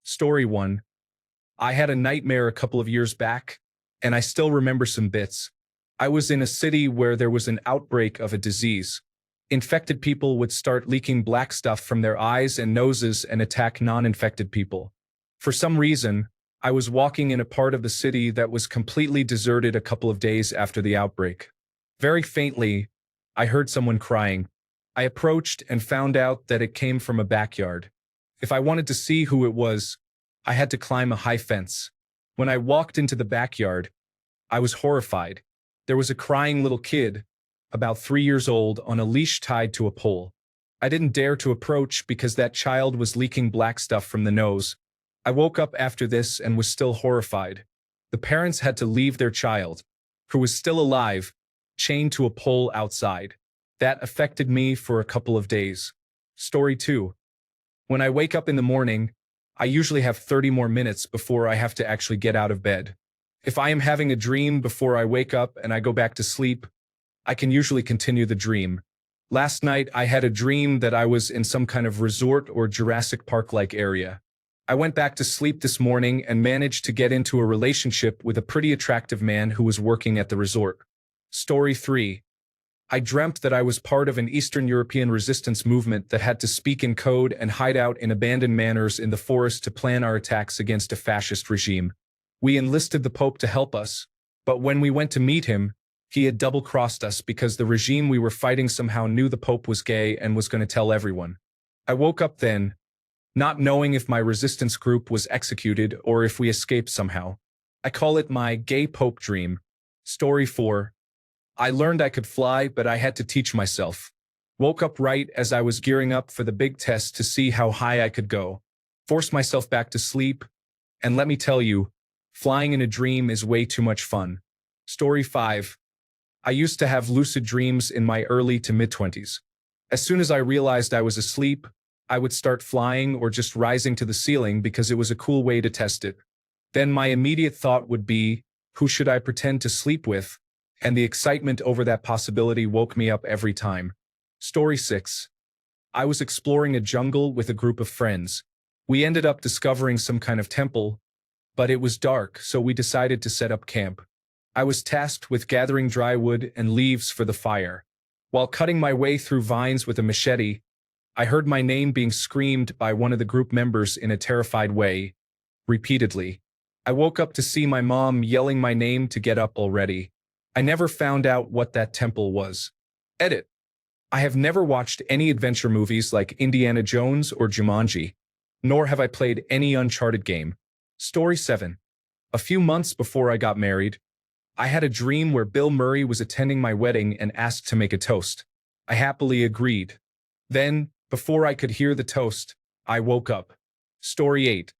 Story 1. I had a nightmare a couple of years back, and I still remember some bits. I was in a city where there was an outbreak of a disease. Infected people would start leaking black stuff from their eyes and noses and attack non-infected people. For some reason, I was walking in a part of the city that was completely deserted a couple of days after the outbreak. Very faintly, I heard someone crying. I approached and found out that it came from a backyard. If I wanted to see who it was, I had to climb a high fence. When I walked into the backyard, I was horrified. There was a crying little kid, about 3 years old, on a leash tied to a pole. I didn't dare to approach because that child was leaking black stuff from the nose. I woke up after this and was still horrified. The parents had to leave their child, who was still alive, chained to a pole outside. That affected me for a couple of days. Story 2. When I wake up in the morning, I usually have 30 more minutes before I have to actually get out of bed. If I am having a dream before I wake up and I go back to sleep, I can usually continue the dream. Last night, I had a dream that I was in some kind of resort or Jurassic Park-like area. I went back to sleep this morning and managed to get into a relationship with a pretty attractive man who was working at the resort. Story 3. I dreamt that I was part of an Eastern European resistance movement that had to speak in code and hide out in abandoned manors in the forest to plan our attacks against a fascist regime. We enlisted the Pope to help us, but when we went to meet him, he had double-crossed us because the regime we were fighting somehow knew the Pope was gay and was going to tell everyone. I woke up then, not knowing if my resistance group was executed or if we escaped somehow. I call it my gay Pope dream. Story 4. I learned I could fly, but I had to teach myself. Woke up right as I was gearing up for the big test to see how high I could go. Forced myself back to sleep, and let me tell you, flying in a dream is way too much fun. Story 5. I used to have lucid dreams in my early to mid-20s. As soon as I realized I was asleep, I would start flying or just rising to the ceiling because it was a cool way to test it. Then my immediate thought would be, who should I pretend to sleep with? And the excitement over that possibility woke me up every time. Story 6. I was exploring a jungle with a group of friends. We ended up discovering some kind of temple, but it was dark, so we decided to set up camp. I was tasked with gathering dry wood and leaves for the fire. While cutting my way through vines with a machete, I heard my name being screamed by one of the group members in a terrified way, repeatedly. I woke up to see my mom yelling my name to get up already. I never found out what that temple was. Edit. I have never watched any adventure movies like Indiana Jones or Jumanji, nor have I played any Uncharted game. Story 7. A few months before I got married, I had a dream where Bill Murray was attending my wedding and asked to make a toast. I happily agreed. Then, before I could hear the toast, I woke up. Story 8.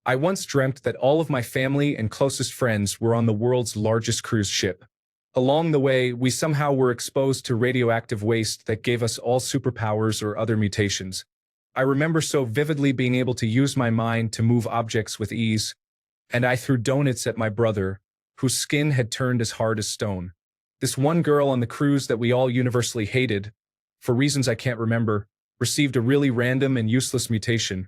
I once dreamt that all of my family and closest friends were on the world's largest cruise ship. Along the way, we somehow were exposed to radioactive waste that gave us all superpowers or other mutations. I remember so vividly being able to use my mind to move objects with ease, and I threw donuts at my brother, whose skin had turned as hard as stone. This one girl on the cruise that we all universally hated, for reasons I can't remember, received a really random and useless mutation.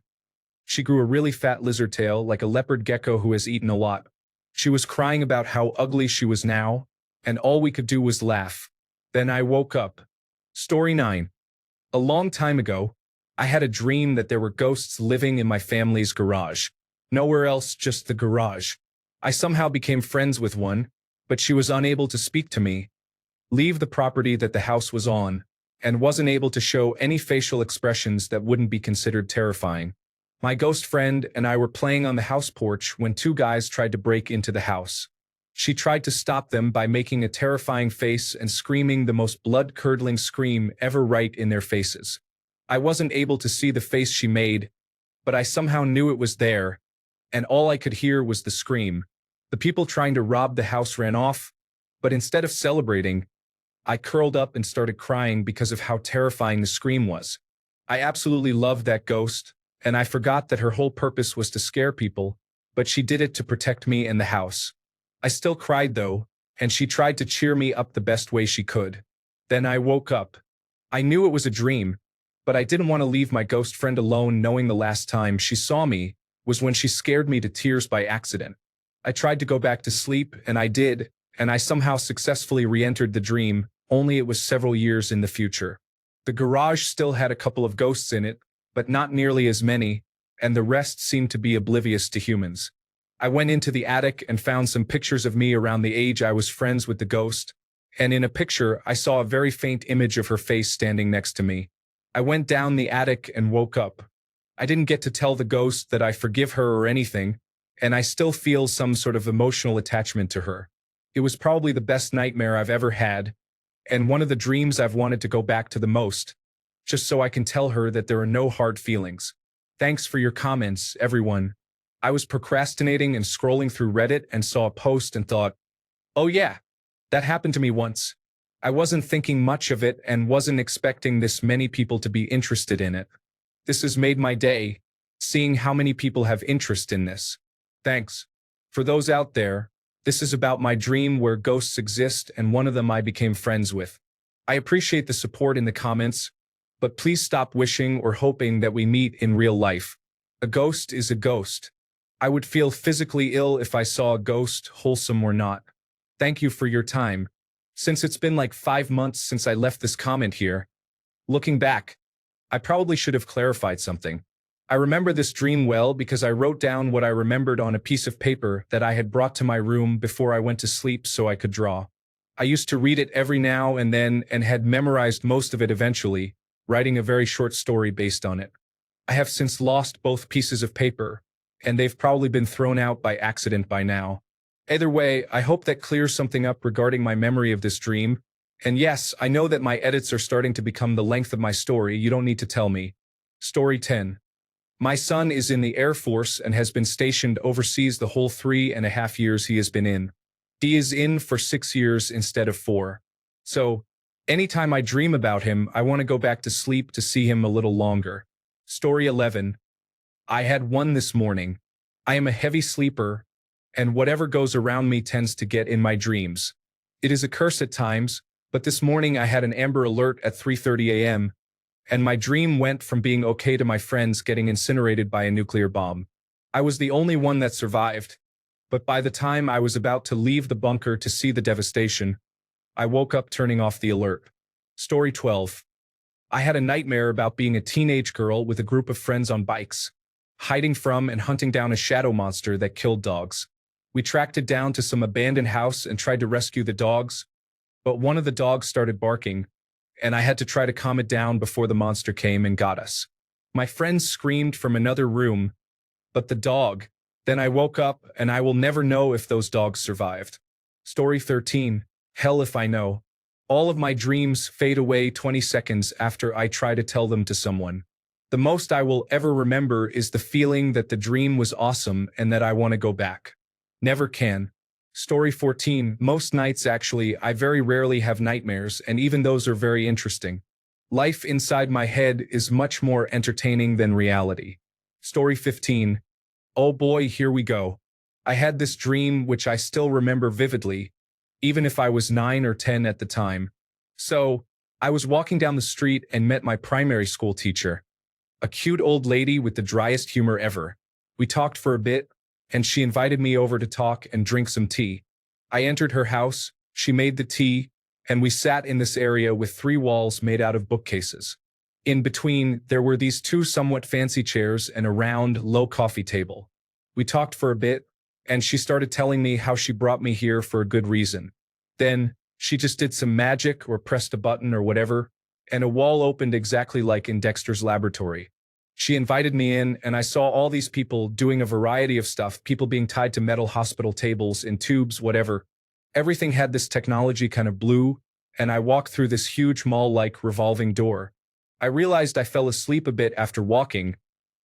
She grew a really fat lizard tail like a leopard gecko who has eaten a lot. She was crying about how ugly she was now, and all we could do was laugh. Then I woke up. Story 9. A long time ago, I had a dream that there were ghosts living in my family's garage. Nowhere else, just the garage. I somehow became friends with one, but she was unable to speak to me, leave the property that the house was on, and wasn't able to show any facial expressions that wouldn't be considered terrifying. My ghost friend and I were playing on the house porch when two guys tried to break into the house. She tried to stop them by making a terrifying face and screaming the most blood-curdling scream ever right in their faces. I wasn't able to see the face she made, but I somehow knew it was there, and all I could hear was the scream. The people trying to rob the house ran off, but instead of celebrating, I curled up and started crying because of how terrifying the scream was. I absolutely loved that ghost, and I forgot that her whole purpose was to scare people, but she did it to protect me and the house. I still cried though, and she tried to cheer me up the best way she could. Then I woke up. I knew it was a dream, but I didn't want to leave my ghost friend alone knowing the last time she saw me, was when she scared me to tears by accident. I tried to go back to sleep, and I did, and I somehow successfully re-entered the dream, only it was several years in the future. The garage still had a couple of ghosts in it, but not nearly as many, and the rest seemed to be oblivious to humans. I went into the attic and found some pictures of me around the age I was friends with the ghost, and in a picture I saw a very faint image of her face standing next to me. I went down the attic and woke up. I didn't get to tell the ghost that I forgive her or anything, and I still feel some sort of emotional attachment to her. It was probably the best nightmare I've ever had, and one of the dreams I've wanted to go back to the most, just so I can tell her that there are no hard feelings. Thanks for your comments, everyone. I was procrastinating and scrolling through Reddit and saw a post and thought, oh yeah, that happened to me once. I wasn't thinking much of it and wasn't expecting this many people to be interested in it. This has made my day, seeing how many people have interest in this. Thanks. For those out there, this is about my dream where ghosts exist and one of them I became friends with. I appreciate the support in the comments, but please stop wishing or hoping that we meet in real life. A ghost is a ghost. I would feel physically ill if I saw a ghost, wholesome or not. Thank you for your time. Since it's been like 5 months since I left this comment here, looking back, I probably should have clarified something. I remember this dream well because I wrote down what I remembered on a piece of paper that I had brought to my room before I went to sleep so I could draw. I used to read it every now and then and had memorized most of it eventually, writing a very short story based on it. I have since lost both pieces of paper, and they've probably been thrown out by accident by now. Either way, I hope that clears something up regarding my memory of this dream. And yes, I know that my edits are starting to become the length of my story. You don't need to tell me. Story 10. My son is in the Air Force and has been stationed overseas the whole 3.5 years he has been in. He is in for 6 years instead of 4. So, anytime I dream about him, I want to go back to sleep to see him a little longer. Story 11. I had one this morning. I am a heavy sleeper, and whatever goes around me tends to get in my dreams. It is a curse at times, but this morning I had an Amber Alert at 3:30 a.m., and my dream went from being okay to my friends getting incinerated by a nuclear bomb. I was the only one that survived, but by the time I was about to leave the bunker to see the devastation, I woke up turning off the alert. Story 12. I had a nightmare about being a teenage girl with a group of friends on bikes, hiding from and hunting down a shadow monster that killed dogs. We tracked it down to some abandoned house and tried to rescue the dogs, but one of the dogs started barking, and I had to try to calm it down before the monster came and got us. My friends screamed from another room, but the dog. Then I woke up, and I will never know if those dogs survived. Story 13. Hell if I know. All of my dreams fade away 20 seconds after I try to tell them to someone. The most I will ever remember is the feeling that the dream was awesome and that I want to go back. Never can. Story 14. Most nights actually, I very rarely have nightmares, and even those are very interesting. Life inside my head is much more entertaining than reality. Story 15. Oh boy, here we go. I had this dream which I still remember vividly, even if I was 9 or 10 at the time. So, I was walking down the street and met my primary school teacher. A cute old lady with the driest humor ever. We talked for a bit, and she invited me over to talk and drink some tea. I entered her house, she made the tea, and we sat in this area with 3 walls made out of bookcases. In between, there were these 2 somewhat fancy chairs and a round, low coffee table. We talked for a bit, and she started telling me how she brought me here for a good reason. Then, she just did some magic or pressed a button or whatever, and a wall opened exactly like in Dexter's laboratory. She invited me in, and I saw all these people doing a variety of stuff, people being tied to metal hospital tables, in tubes, whatever. Everything had this technology kind of blue, and I walked through this huge mall-like revolving door. I realized I fell asleep a bit after walking,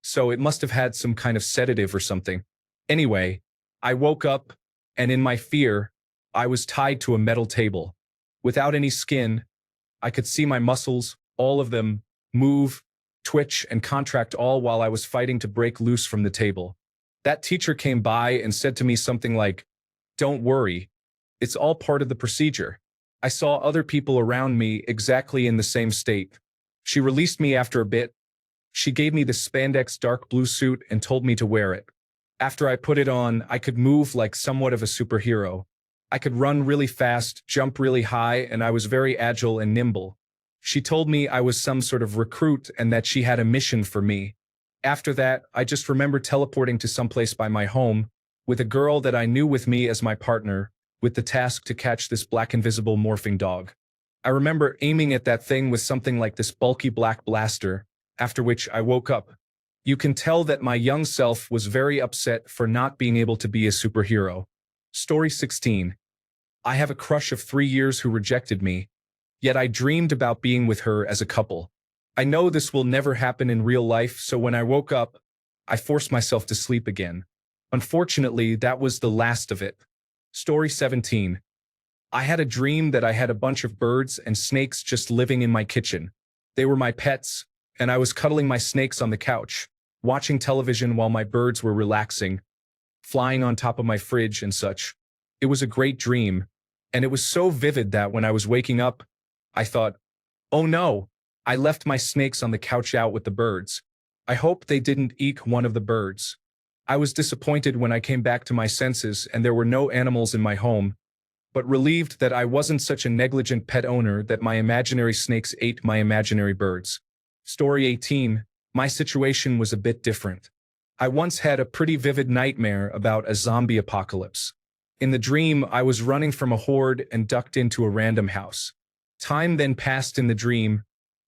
so it must have had some kind of sedative or something. Anyway, I woke up, and in my fear, I was tied to a metal table. Without any skin, I could see my muscles, all of them, move, twitch, and contract all while I was fighting to break loose from the table. That teacher came by and said to me something like, "Don't worry, it's all part of the procedure." I saw other people around me exactly in the same state. She released me after a bit. She gave me the spandex dark blue suit and told me to wear it. After I put it on, I could move like somewhat of a superhero. I could run really fast, jump really high, and I was very agile and nimble. She told me I was some sort of recruit and that she had a mission for me. After that, I just remember teleporting to someplace by my home, with a girl that I knew with me as my partner, with the task to catch this black invisible morphing dog. I remember aiming at that thing with something like this bulky black blaster, after which I woke up. You can tell that my young self was very upset for not being able to be a superhero. Story 16. I have a crush of 3 years who rejected me, yet I dreamed about being with her as a couple. I know this will never happen in real life, so when I woke up, I forced myself to sleep again. Unfortunately, that was the last of it. Story 17. I had a dream that I had a bunch of birds and snakes just living in my kitchen. They were my pets, and I was cuddling my snakes on the couch, watching television while my birds were relaxing, flying on top of my fridge and such. It was a great dream, and it was so vivid that when I was waking up, I thought, oh no, I left my snakes on the couch out with the birds. I hope they didn't eat one of the birds. I was disappointed when I came back to my senses and there were no animals in my home, but relieved that I wasn't such a negligent pet owner that my imaginary snakes ate my imaginary birds. Story 18. My situation was a bit different. I once had a pretty vivid nightmare about a zombie apocalypse. In the dream, I was running from a horde and ducked into a random house. Time then passed in the dream,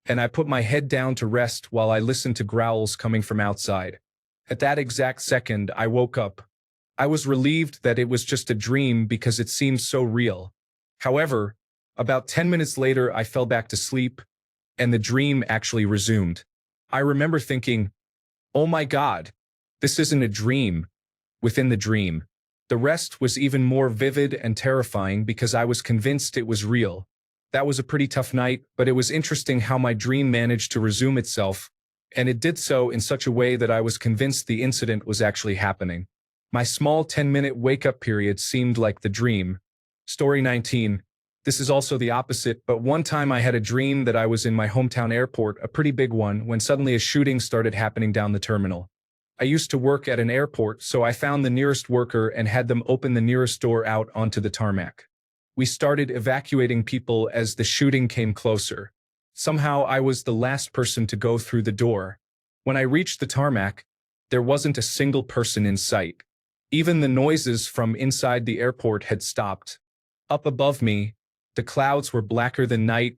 and I put my head down to rest while I listened to growls coming from outside. At that exact second, I woke up. I was relieved that it was just a dream because it seemed so real. However, about 10 minutes later, I fell back to sleep, and the dream actually resumed. I remember thinking, oh my God, this isn't a dream. Within the dream, the rest was even more vivid and terrifying because I was convinced it was real. That was a pretty tough night, but it was interesting how my dream managed to resume itself, and it did so in such a way that I was convinced the incident was actually happening. My small 10-minute wake-up period seemed like the dream. Story 19. This is also the opposite, but one time I had a dream that I was in my hometown airport, a pretty big one, when suddenly a shooting started happening down the terminal. I used to work at an airport, so I found the nearest worker and had them open the nearest door out onto the tarmac. We started evacuating people as the shooting came closer. Somehow I was the last person to go through the door. When I reached the tarmac, there wasn't a single person in sight. Even the noises from inside the airport had stopped. Up above me, the clouds were blacker than night,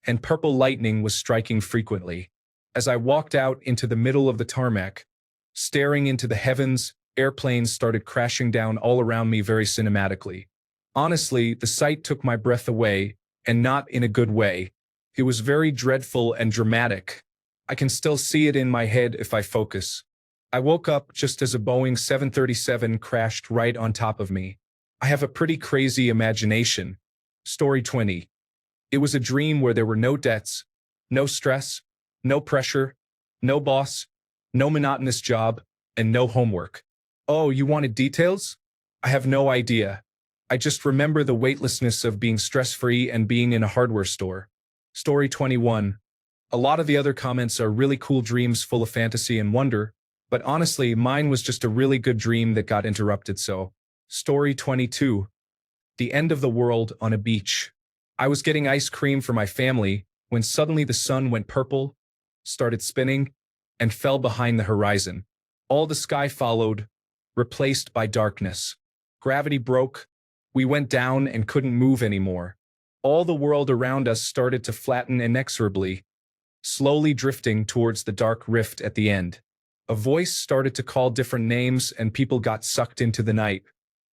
and purple lightning was striking frequently. As I walked out into the middle of the tarmac, staring into the heavens, airplanes started crashing down all around me very cinematically. Honestly, the sight took my breath away, and not in a good way. It was very dreadful and dramatic. I can still see it in my head if I focus. I woke up just as a Boeing 737 crashed right on top of me. I have a pretty crazy imagination. Story 20. It was a dream where there were no debts, no stress, no pressure, no boss, no monotonous job, and no homework. Oh, you wanted details? I have no idea. I just remember the weightlessness of being stress-free and being in a hardware store. Story 21. A lot of the other comments are really cool dreams full of fantasy and wonder, but honestly, mine was just a really good dream that got interrupted so. Story 22. The end of the world on a beach. I was getting ice cream for my family when suddenly the sun went purple, started spinning, and fell behind the horizon. All the sky followed, replaced by darkness. Gravity broke. We went down and couldn't move anymore. All the world around us started to flatten inexorably, slowly drifting towards the dark rift at the end. A voice started to call different names and people got sucked into the night.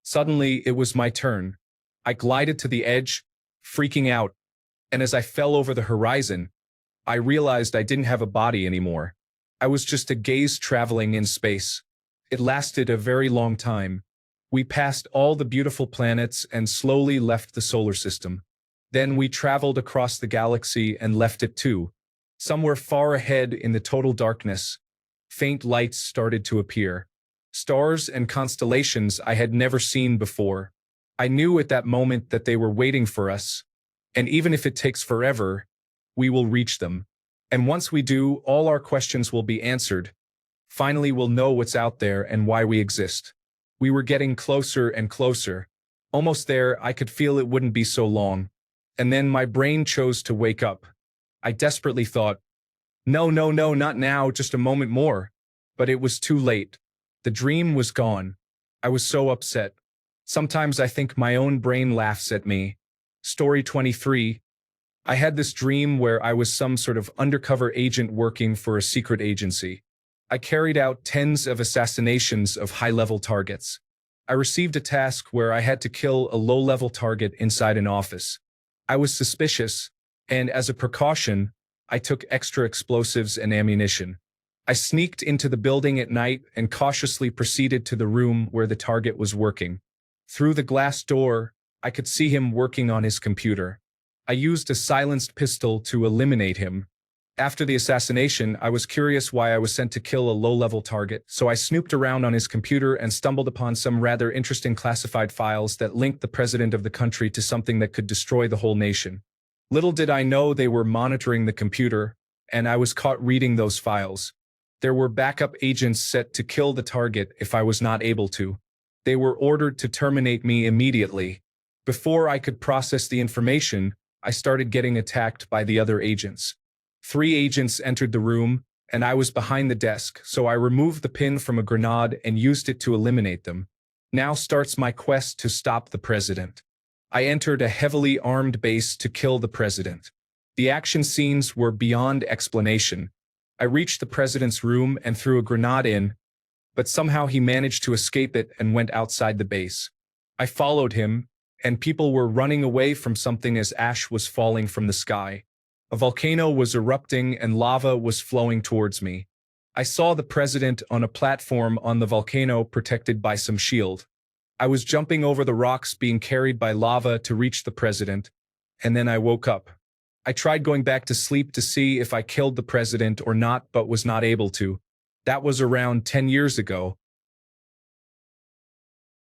Suddenly, it was my turn. I glided to the edge, freaking out, and as I fell over the horizon, I realized I didn't have a body anymore. I was just a gaze traveling in space. It lasted a very long time. We passed all the beautiful planets and slowly left the solar system. Then we traveled across the galaxy and left it too. Somewhere far ahead in the total darkness, faint lights started to appear. Stars and constellations I had never seen before. I knew at that moment that they were waiting for us, and even if it takes forever, we will reach them. And once we do, all our questions will be answered. Finally, we'll know what's out there and why we exist. We were getting closer and closer. Almost there, I could feel it wouldn't be so long. And then my brain chose to wake up. I desperately thought, no, no, no, not now, just a moment more. But it was too late. The dream was gone. I was so upset. Sometimes I think my own brain laughs at me. Story 23. I had this dream where I was some sort of undercover agent working for a secret agency. I carried out tens of assassinations of high-level targets. I received a task where I had to kill a low-level target inside an office. I was suspicious, and as a precaution, I took extra explosives and ammunition. I sneaked into the building at night and cautiously proceeded to the room where the target was working. Through the glass door, I could see him working on his computer. I used a silenced pistol to eliminate him. After the assassination, I was curious why I was sent to kill a low-level target, so I snooped around on his computer and stumbled upon some rather interesting classified files that linked the president of the country to something that could destroy the whole nation. Little did I know they were monitoring the computer, and I was caught reading those files. There were backup agents set to kill the target if I was not able to. They were ordered to terminate me immediately. Before I could process the information, I started getting attacked by the other agents. 3 agents entered the room, and I was behind the desk, so I removed the pin from a grenade and used it to eliminate them. Now starts my quest to stop the president. I entered a heavily armed base to kill the president. The action scenes were beyond explanation. I reached the president's room and threw a grenade in, but somehow he managed to escape it and went outside the base. I followed him, and people were running away from something as ash was falling from the sky. A volcano was erupting and lava was flowing towards me. I saw the president on a platform on the volcano protected by some shield. I was jumping over the rocks being carried by lava to reach the president, and then I woke up. I tried going back to sleep to see if I killed the president or not, but was not able to. That was around 10 years ago,